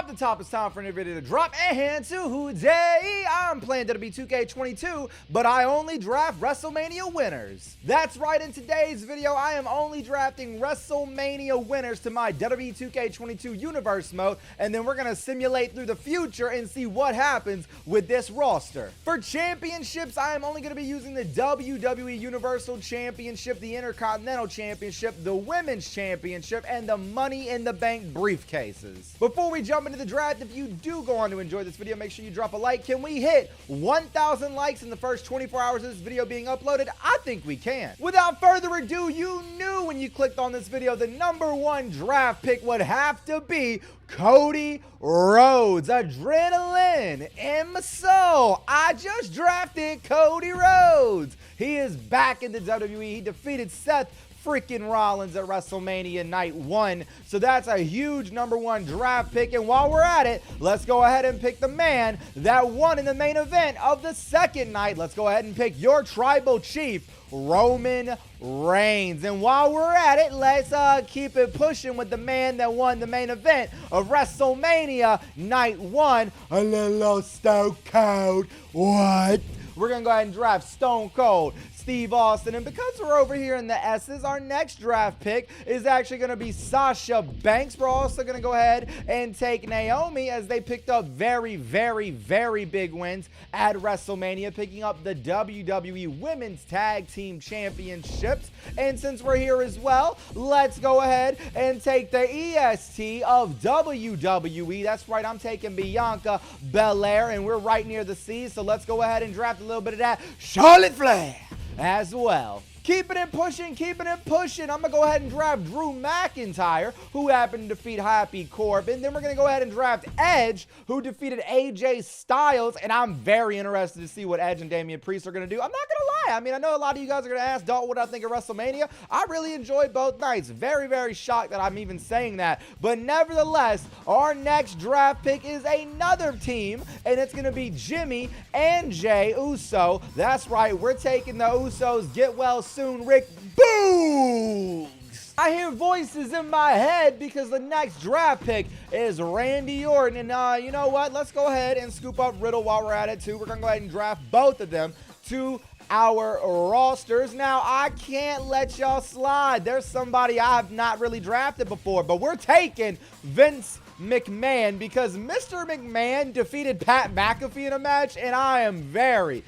Off the top, it's time for a new video to drop. And today, I'm playing WWE 2K22, but I only draft Wrestlemania winners. That's right, in today's video, I am only drafting Wrestlemania winners to my WWE 2K22 universe mode, and then we're going to simulate through the future and see what happens with this roster. For championships, I am only going to be using the WWE Universal Championship, the Intercontinental Championship, the Women's Championship, and the Money in the Bank briefcases. Before we jump into the draft, if you do go on to enjoy this video, make sure you drop a like. Can we hit 1,000 likes in the first 24 hours of this video being uploaded? I think we can. Without further ado, you knew when you clicked on this video, the #1 draft pick would have to be Cody Rhodes. Adrenaline in my soul. I just drafted Cody Rhodes. He is back in the WWE. He defeated Seth freaking Rollins at WrestleMania Night 1. So that's a huge #1 draft pick. And while we're at it, let's go ahead and pick the man that won in the main event of the second night. Let's go ahead and pick your tribal chief, Roman Reigns. And while we're at it, let's keep it pushing with the man that won the main event of WrestleMania Night 1, a little Stone Cold. What? We're going to go ahead and draft Stone Cold Steve Austin. And because we're over here in the S's, our next draft pick is actually going to be Sasha Banks. We're also going to go ahead and take Naomi, as they picked up very big wins at WrestleMania, picking up the WWE Women's Tag Team Championships. And since we're here as well, let's go ahead and take the EST of WWE. That's right, I'm taking Bianca Belair, and we're right near the sea, so let's go ahead and draft a little bit of that Charlotte Flair as well. Keeping it pushing, keeping it pushing. I'm going to go ahead and draft Drew McIntyre, who happened to defeat Happy Corbin. Then we're going to go ahead and draft Edge, who defeated AJ Styles. And I'm very interested to see what Edge and Damian Priest are going to do. I'm not going to lie. I mean, I know a lot of you guys are going to ask, Dalton, what I think of WrestleMania. I really enjoyed both nights. Very shocked that I'm even saying that. But nevertheless, our next draft pick is another team, and it's going to be Jimmy and Jey Uso. That's right. We're taking the Usos. Get well soon, Rick Boogs. I hear voices in my head because the next draft pick is Randy Orton. And you know what? Let's go ahead and scoop up Riddle while we're at it too. We're going to go ahead and draft both of them to our rosters. Now, I can't let y'all slide. There's somebody I have not really drafted before, but we're taking Vince McMahon because Mr. McMahon defeated Pat McAfee in a match, and I am very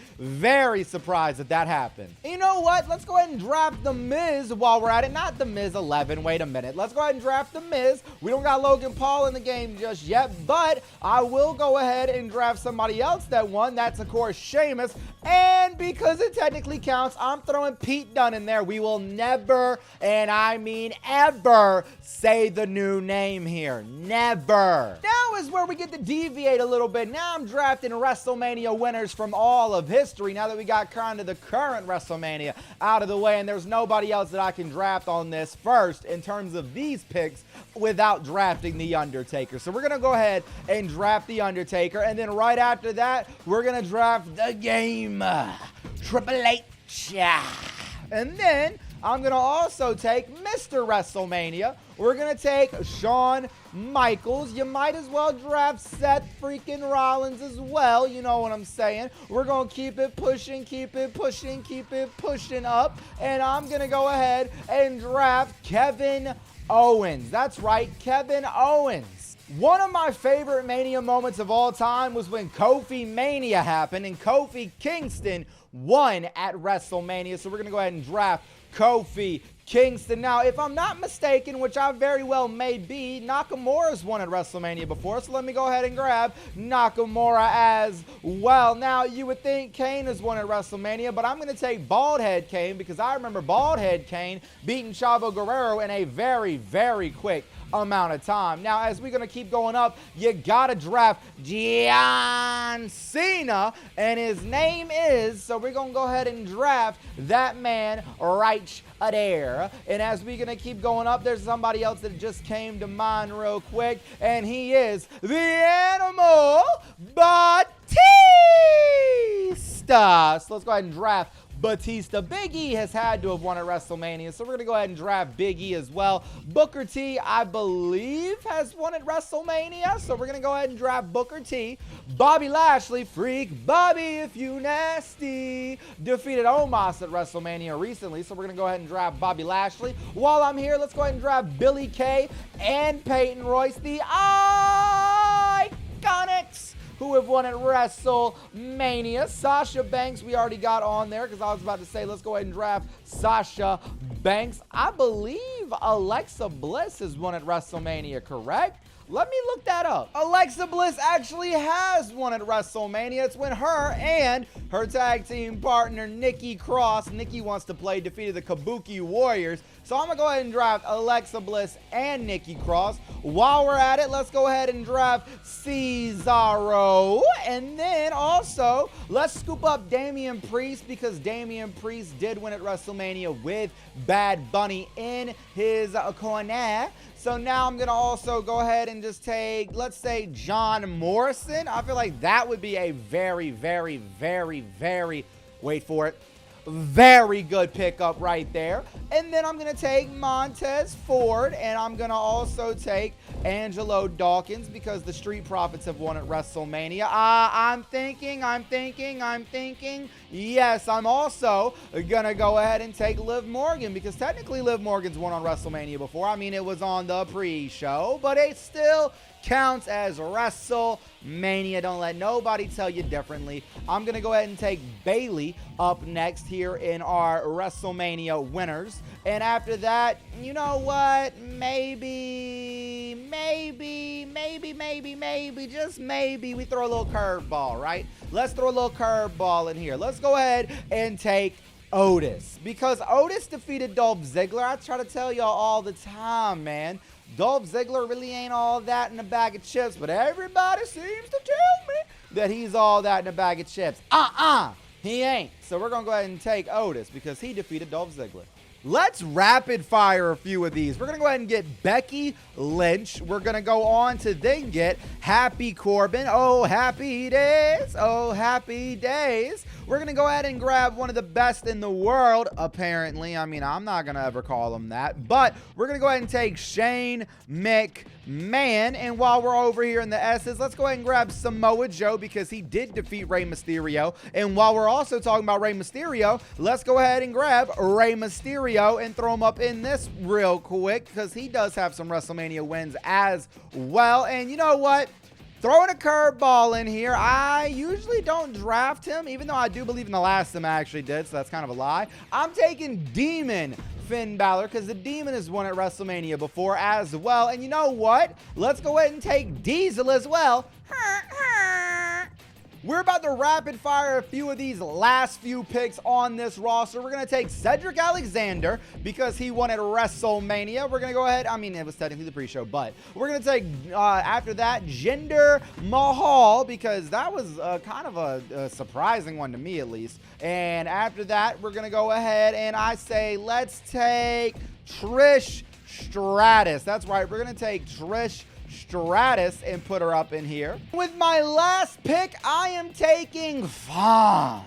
surprised that that happened. And you know what? Let's go ahead and draft The Miz while we're at it. Not The Miz 11. Wait a minute. Let's go ahead and draft The Miz. We don't got Logan Paul in the game just yet, but I will go ahead and draft somebody else that won. That's, of course, Sheamus. And because it technically counts, I'm throwing Pete Dunne in there. We will never, and I mean ever, say the new name here. Never. Now is where we get to deviate a little bit. Now I'm drafting WrestleMania winners from all of history, now that we got kind of the current WrestleMania out of the way, and there's nobody else that I can draft on this first in terms of these picks without drafting The Undertaker. So we're going to go ahead and draft The Undertaker, and then right after that, we're going to draft the game, Triple H. And then I'm going to also take Mr. WrestleMania. We're going to take Shawn Michaels. You might as well draft Seth freaking Rollins as well. You know what I'm saying? We're going to keep it pushing, keep it pushing, keep it pushing up. And I'm going to go ahead and draft Kevin Owens. That's right, Kevin Owens. One of my favorite Mania moments of all time was when Kofi Mania happened and Kofi Kingston won at WrestleMania. So we're going to go ahead and draft Kofi Kingston. Now, if I'm not mistaken, which I very well may be, Nakamura's won at WrestleMania before, so let me go ahead and grab Nakamura as well. Now, you would think Kane has won at WrestleMania, but I'm going to take Baldhead Kane because I remember Baldhead Kane beating Chavo Guerrero in a very quick amount of time. Now, as we're going to keep going up, you got to draft John Cena, and his name is, so we're going to go ahead and draft that man right there. And as we're going to keep going up, there's somebody else that just came to mind real quick, and he is the Animal Batista. So let's go ahead and draft Batista. Big E has had to have won at WrestleMania, so we're going to go ahead and draft Big E as well. Booker T, I believe, has won at WrestleMania, so we're going to go ahead and draft Booker T. Bobby Lashley, freak Bobby if you nasty, defeated Omos at WrestleMania recently, so we're going to go ahead and draft Bobby Lashley. While I'm here, let's go ahead and draft Billy Kay and Peyton Royce, the Iconics, who have won at WrestleMania. Sasha Banks, we already got on there because I was about to say, let's go ahead and draft Sasha Banks. I believe Alexa Bliss has won at WrestleMania, correct? Let me look that up. Alexa Bliss actually has won at WrestleMania. It's when her and her tag team partner, Nikki Cross, Nikki wants to play, defeated the Kabuki Warriors. So I'm going to go ahead and draft Alexa Bliss and Nikki Cross. While we're at it, let's go ahead and draft Cesaro. And then also, let's scoop up Damian Priest because Damian Priest did win at WrestleMania with Bad Bunny in his corner. So now I'm going to also go ahead and just take, let's say, John Morrison. I feel like that would be a very, wait for it, very good pickup right there. And then I'm going to take Montez Ford, and I'm going to also take Angelo Dawkins because the Street Profits have won at WrestleMania. I'm thinking. Yes, I'm also going to go ahead and take Liv Morgan because technically Liv Morgan's won on WrestleMania before. I mean, it was on the pre-show, but it still counts as WrestleMania. Don't let nobody tell you differently. I'm going to go ahead and take Bayley up next here in our WrestleMania winners. And after that, you know what? Maybe, just maybe we throw a little curveball, right? Let's throw a little curveball in here. Let's go ahead and take Otis because Otis defeated Dolph Ziggler. I try to tell y'all all the time, man. Dolph Ziggler really ain't all that in a bag of chips, but everybody seems to tell me that he's all that in a bag of chips. He ain't. So we're going to go ahead and take Otis because he defeated Dolph Ziggler. Let's rapid fire a few of these. We're going to go ahead and get Becky Lynch. We're going to go on to then get Happy Corbin. Oh, happy days. Oh, happy days. We're going to go ahead and grab one of the best in the world, apparently. I mean, I'm not going to ever call him that. But we're going to go ahead and take Shane McMahon. And while we're over here in the S's, let's go ahead and grab Samoa Joe because he did defeat Rey Mysterio. And while we're also talking about Rey Mysterio, let's go ahead and grab Rey Mysterio and throw him up in this real quick because he does have some WrestleMania wins as well. And you know what? Throwing a curveball in here. I usually don't draft him, even though I do believe in the last time I actually did, so that's kind of a lie. I'm taking Demon Finn Balor because the Demon has won at WrestleMania before as well. And you know what? Let's go ahead and take Diesel as well. We're about to rapid fire a few of these last few picks on this roster. We're going to take Cedric Alexander because he won at WrestleMania. We're going to go ahead. I mean, it was technically the pre-show, but we're going to take, after that, Jinder Mahal because that was kind of a surprising one to me at least. And after that, we're going to go ahead and I say, let's take Trish Stratus. That's right. We're going to take Trish Stratus and put her up in here. With my last pick, I am taking Fandango.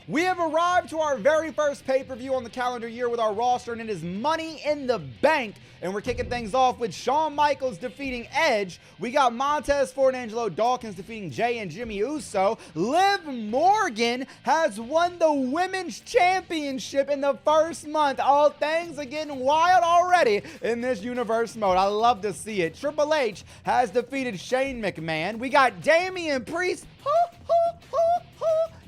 We have arrived to our very first pay-per-view on the calendar year with our roster, and it is Money in the Bank. And we're kicking things off with Shawn Michaels defeating Edge. We got Montez Ford and Angelo Dawkins defeating Jay and Jimmy Uso. Liv Morgan has won the Women's Championship in the first month. All things are getting wild already in this universe mode. I love to see it. Triple H has defeated Shane McMahon. We got Damian Priest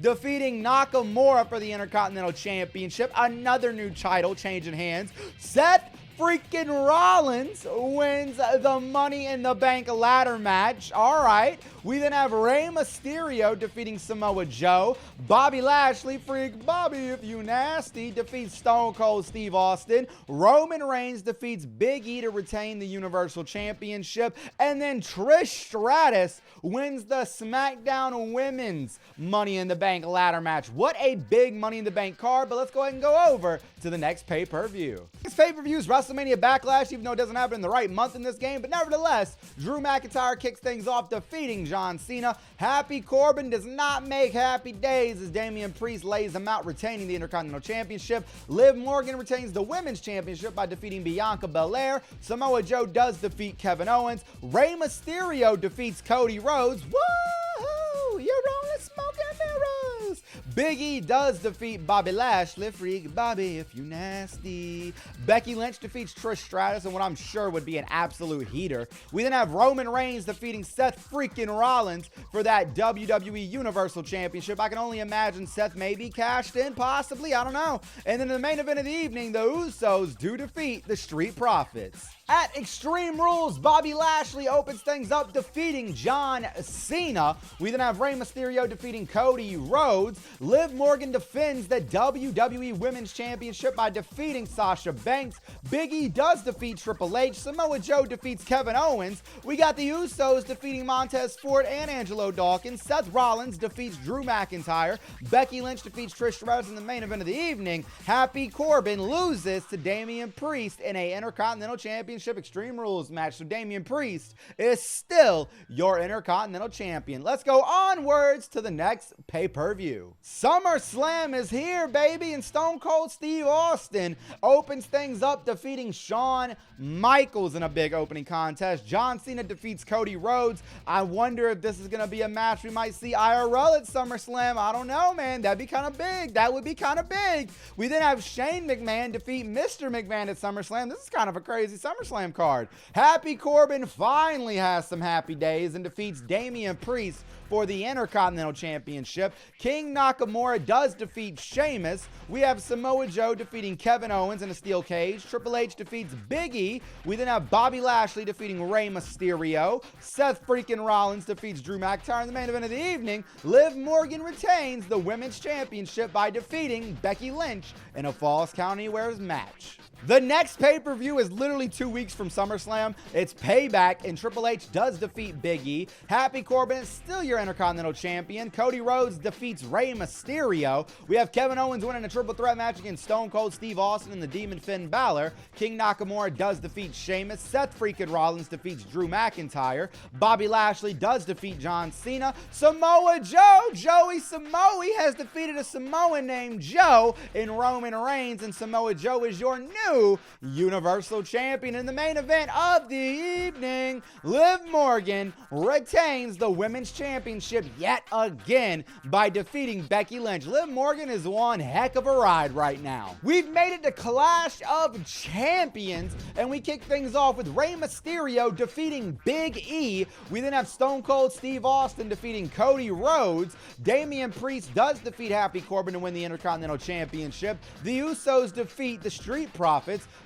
defeating Nakamura for the Intercontinental Championship. Another new title changing hands. Seth freaking Rollins wins the Money in the Bank ladder match. All right. We then have Rey Mysterio defeating Samoa Joe. Bobby Lashley, freak Bobby if you nasty, defeats Stone Cold Steve Austin. Roman Reigns defeats Big E to retain the Universal Championship. And then Trish Stratus wins the SmackDown Women's Money in the Bank ladder match. What a big Money in the Bank card, but let's go ahead and go over to the next pay-per-view. Next pay-per-view is WrestleMania WrestleMania Backlash, even though it doesn't happen in the right month in this game, but nevertheless, Drew McIntyre kicks things off, defeating John Cena. Happy Corbin does not make happy days as Damian Priest lays him out, retaining the Intercontinental Championship. Liv Morgan retains the Women's Championship by defeating Bianca Belair. Samoa Joe does defeat Kevin Owens. Rey Mysterio defeats Cody Rhodes. Woohoo! You're only smoking mirrors. Big E does defeat Bobby Lashley. Freak Bobby if you nasty. Becky Lynch defeats Trish Stratus in what I'm sure would be an absolute heater. We then have Roman Reigns defeating Seth freaking Rollins for that WWE Universal Championship. I can only imagine Seth maybe cashed in, possibly, I don't know. And then in the main event of the evening, the Usos do defeat the Street Profits. At Extreme Rules, Bobby Lashley opens things up, defeating John Cena. We then have Rey Mysterio defeating Cody Rhodes. Liv Morgan defends the WWE Women's Championship by defeating Sasha Banks. Big E does defeat Triple H. Samoa Joe defeats Kevin Owens. We got the Usos defeating Montez Ford and Angelo Dawkins. Seth Rollins defeats Drew McIntyre. Becky Lynch defeats Trish Stratus in the main event of the evening. Happy Corbin loses to Damian Priest in a Intercontinental Championship Extreme Rules match. So Damian Priest is still your Intercontinental Champion. Let's go onwards to the next pay-per-view. SummerSlam is here, baby, and Stone Cold Steve Austin opens things up, defeating Shawn Michaels in a big opening contest. John Cena defeats Cody Rhodes. I wonder if this is going to be a match we might see IRL at SummerSlam. I don't know, man. That'd be kind of big. That would be kind of big. We then have Shane McMahon defeat Mr. McMahon at SummerSlam. This is kind of a crazy SummerSlam card. Happy Corbin finally has some happy days and defeats Damian Priest for the Intercontinental Championship. King Nakamura does defeat Sheamus. We have Samoa Joe defeating Kevin Owens in a steel cage. Triple H defeats Big E. We then have Bobby Lashley defeating Rey Mysterio. Seth freaking Rollins defeats Drew McIntyre in the main event of the evening. Liv Morgan retains the Women's Championship by defeating Becky Lynch in a Falls Count Anywhere's match. The next pay-per-view is literally 2 weeks from SummerSlam. It's Payback, and Triple H does defeat Big E. Happy Corbin is still your Intercontinental Champion. Cody Rhodes defeats Rey Mysterio. We have Kevin Owens winning a triple threat match against Stone Cold Steve Austin and the Demon Finn Balor. King Nakamura does defeat Sheamus. Seth freaking Rollins defeats Drew McIntyre. Bobby Lashley does defeat John Cena. Samoa Joe, Joey Samoa, has defeated a Samoan named Joe in Roman Reigns, and Samoa Joe is your new Universal Champion. In the main event of the evening, Liv Morgan retains the Women's Championship yet again by defeating Becky Lynch. Liv Morgan is one heck of a ride right now. We've made it to Clash of Champions, and we kick things off with Rey Mysterio defeating Big E. We then have Stone Cold Steve Austin defeating Cody Rhodes. Damian Priest does defeat Happy Corbin to win the Intercontinental Championship. The Usos defeat the Street Profits.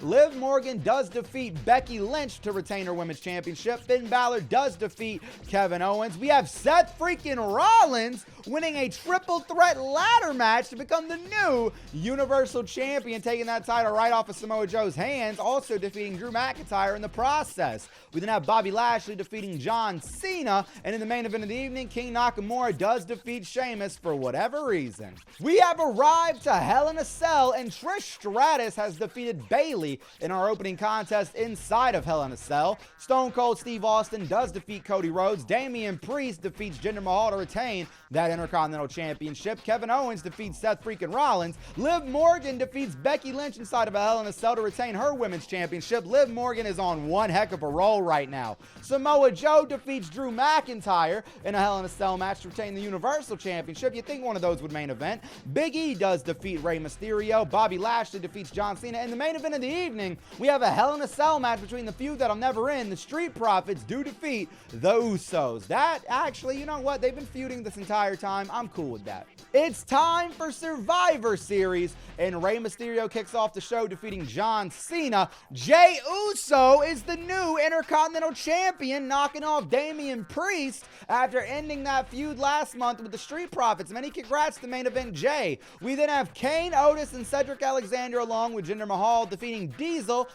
Liv Morgan does defeat Becky Lynch to retain her Women's Championship. Finn Balor does defeat Kevin Owens. We have Seth freaking Rollins winning a triple threat ladder match to become the new Universal Champion, taking that title right off of Samoa Joe's hands, also defeating Drew McIntyre in the process. We then have Bobby Lashley defeating John Cena, and in the main event of the evening, King Nakamura does defeat Sheamus for whatever reason. We have arrived to Hell in a Cell, and Trish Stratus has defeated Bayley in our opening contest inside of Hell in a Cell. Stone Cold Steve Austin does defeat Cody Rhodes. Damian Priest defeats Jinder Mahal to retain that Intercontinental Championship. Kevin Owens defeats Seth freaking Rollins. Liv Morgan defeats Becky Lynch inside of a Hell in a Cell to retain her Women's Championship. Liv Morgan is on one heck of a roll right now. Samoa Joe defeats Drew McIntyre in a Hell in a Cell match to retain the Universal Championship. You'd think one of those would main event. Big E does defeat Rey Mysterio. Bobby Lashley defeats John Cena. In the main event of the evening, we have a Hell in a Cell match between the feud that I'm never in. The Street Profits do defeat the Usos. That actually, you know what? They've been feuding this entire time. I'm cool with that. It's time for Survivor Series, and Rey Mysterio kicks off the show defeating John Cena. Jey Uso is the new Intercontinental Champion, knocking off Damian Priest after ending that feud last month with the Street Profits. Many congrats to main event Jey. We then have Kane, Otis, and Cedric Alexander along with Jinder Mahal defeating Diesel,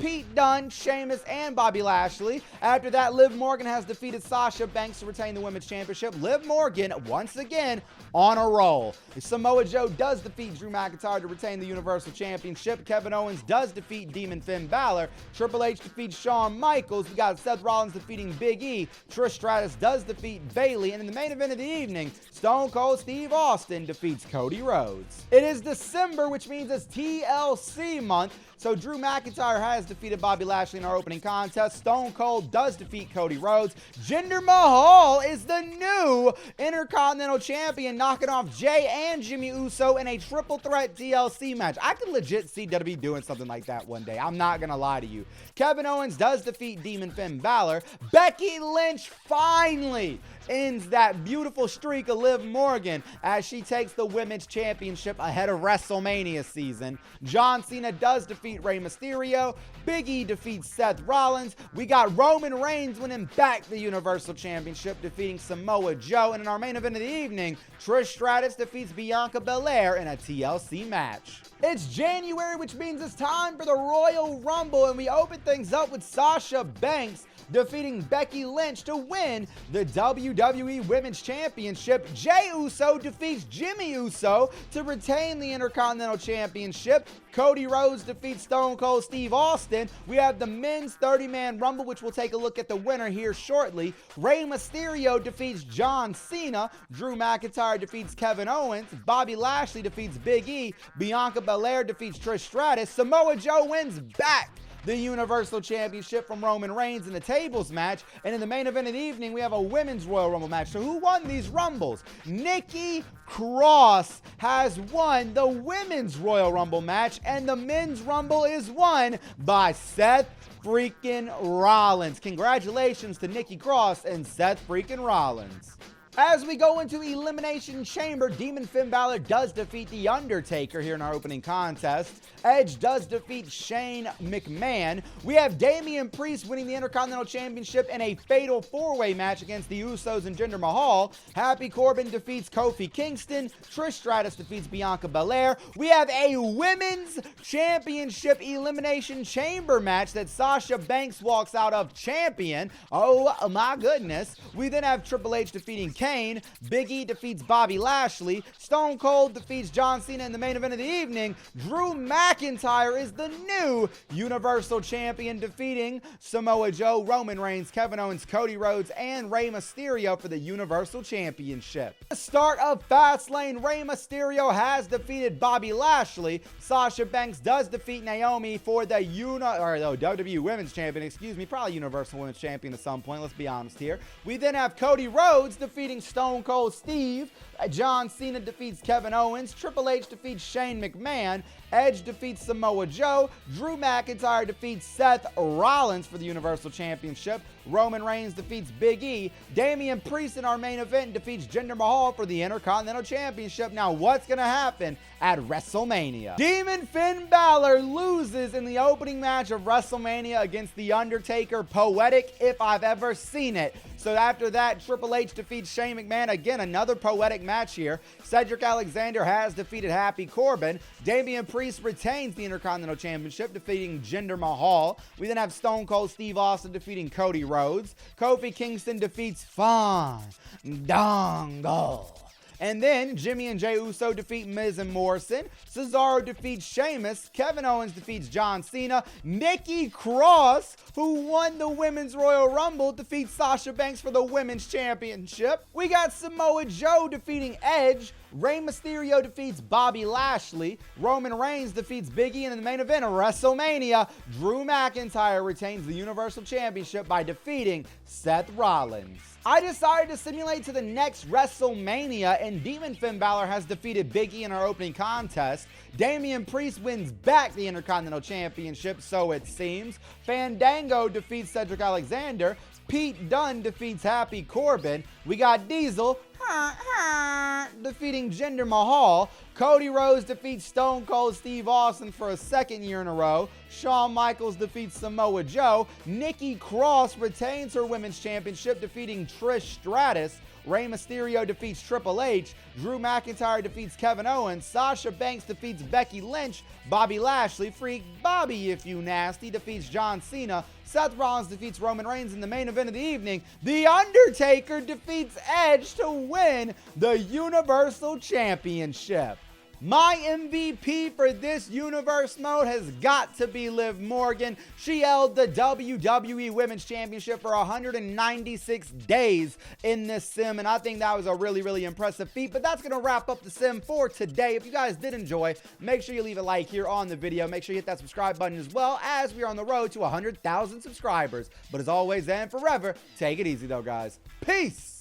Pete Dunne, Sheamus, and Bobby Lashley. After that, Liv Morgan has defeated Sasha Banks to retain the Women's Championship. Liv Morgan, once again, on a roll. Samoa Joe does defeat Drew McIntyre to retain the Universal Championship. Kevin Owens does defeat Demon Finn Balor. Triple H defeats Shawn Michaels. We got Seth Rollins defeating Big E. Trish Stratus does defeat Bayley. And in the main event of the evening, Stone Cold Steve Austin defeats Cody Rhodes. It is December, which means it's TLC month. So Drew McIntyre has defeated Bobby Lashley in our opening contest. Stone Cold does defeat Cody Rhodes. Jinder Mahal is the new Intercontinental Champion, knocking off Jay and Jimmy Uso in a triple threat TLC match. I could legit see WWE doing something like that one day. I'm not going to lie to you. Kevin Owens does defeat Demon Finn Balor. Becky Lynch finally ends that beautiful streak of Liv Morgan as she takes the Women's Championship ahead of WrestleMania season. John Cena does defeat Rey Mysterio. Big E defeats Seth Rollins. We got Roman Reigns winning back the Universal Championship, defeating Samoa Joe. And in our main event of the evening, Trish Stratus defeats Bianca Belair in a TLC match. It's January, which means it's time for the Royal Rumble, and we open things up with Sasha Banks defeating Becky Lynch to win the WWE Women's Championship. Jey Uso defeats Jimmy Uso to retain the Intercontinental Championship. Cody Rhodes defeats Stone Cold Steve Austin. We have the men's 30-man Rumble, which we'll take a look at the winner here shortly. Rey Mysterio defeats John Cena. Drew McIntyre defeats Kevin Owens. Bobby Lashley defeats Big E. Bianca Belair defeats Trish Stratus. Samoa Joe wins back the Universal Championship from Roman Reigns in the tables match. And in the main event of the evening, we have a women's Royal Rumble match. So who won these Rumbles? Nikki Cross has won the women's Royal Rumble match, and the men's Rumble is won by Seth freaking Rollins. Congratulations to Nikki Cross and Seth freaking Rollins. As we go into Elimination Chamber, Demon Finn Balor does defeat The Undertaker here in our opening contest. Edge does defeat Shane McMahon. We have Damian Priest winning the Intercontinental Championship in a fatal four-way match against the Usos and Jinder Mahal. Happy Corbin defeats Kofi Kingston. Trish Stratus defeats Bianca Belair. We have a Women's Championship Elimination Chamber match that Sasha Banks walks out of champion. Oh my goodness. We then have Triple H defeating Kane. Big E defeats Bobby Lashley. Stone Cold defeats John Cena in the main event of the evening. Drew McIntyre is the new Universal Champion, defeating Samoa Joe, Roman Reigns, Kevin Owens, Cody Rhodes, and Rey Mysterio for the Universal Championship. The start of Fastlane, Rey Mysterio has defeated Bobby Lashley. Sasha Banks does defeat Naomi for the WWE Women's Champion, probably Universal Women's Champion at some point, let's be honest here. We then have Cody Rhodes defeating Stone Cold Steve. John Cena defeats Kevin Owens. Triple H defeats Shane McMahon. Edge defeats Samoa Joe. Drew McIntyre defeats Seth Rollins for the Universal Championship. Roman Reigns defeats Big E. Damian Priest in our main event defeats Jinder Mahal for the Intercontinental Championship. Now, what's going to happen at WrestleMania? Demon Finn Balor loses in the opening match of WrestleMania against The Undertaker. Poetic if I've ever seen it. So after that, Triple H defeats Shane McMahon. Again, another poetic match here. Cedric Alexander has defeated Happy Corbin. Damian Priest retains the Intercontinental Championship, defeating Jinder Mahal. We then have Stone Cold Steve Austin defeating Cody Rhodes. Kofi Kingston defeats Fandango. And then Jimmy and Jey Uso defeat Miz and Morrison. Cesaro defeats Sheamus. Kevin Owens defeats John Cena. Nikki Cross, who won the Women's Royal Rumble, defeats Sasha Banks for the Women's Championship. We got Samoa Joe defeating Edge. Rey Mysterio defeats Bobby Lashley. Roman Reigns defeats Big E. And in the main event of WrestleMania, Drew McIntyre retains the Universal Championship by defeating Seth Rollins. I decided to simulate to the next WrestleMania, and Demon Finn Balor has defeated Big E in our opening contest. Damian Priest wins back the Intercontinental Championship, so it seems. Fandango defeats Cedric Alexander. Pete Dunne defeats Happy Corbin. We got Diesel, defeating Jinder Mahal. Cody Rhodes defeats Stone Cold Steve Austin for a second year in a row. Shawn Michaels defeats Samoa Joe. Nikki Cross retains her women's championship, defeating Trish Stratus. Rey Mysterio defeats Triple H. Drew McIntyre defeats Kevin Owens. Sasha Banks defeats Becky Lynch. Bobby Lashley, Freak Bobby if you nasty, defeats John Cena. Seth Rollins defeats Roman Reigns in the main event of the evening. The Undertaker defeats Edge to win the Universal Championship. My MVP for this universe mode has got to be Liv Morgan. She held the WWE Women's Championship for 196 days in this sim, and I think that was a really, really impressive feat. But that's going to wrap up the sim for today. If you guys did enjoy, make sure you leave a like here on the video. Make sure you hit that subscribe button as well, as we are on the road to 100,000 subscribers. But as always and forever, take it easy though, guys. Peace!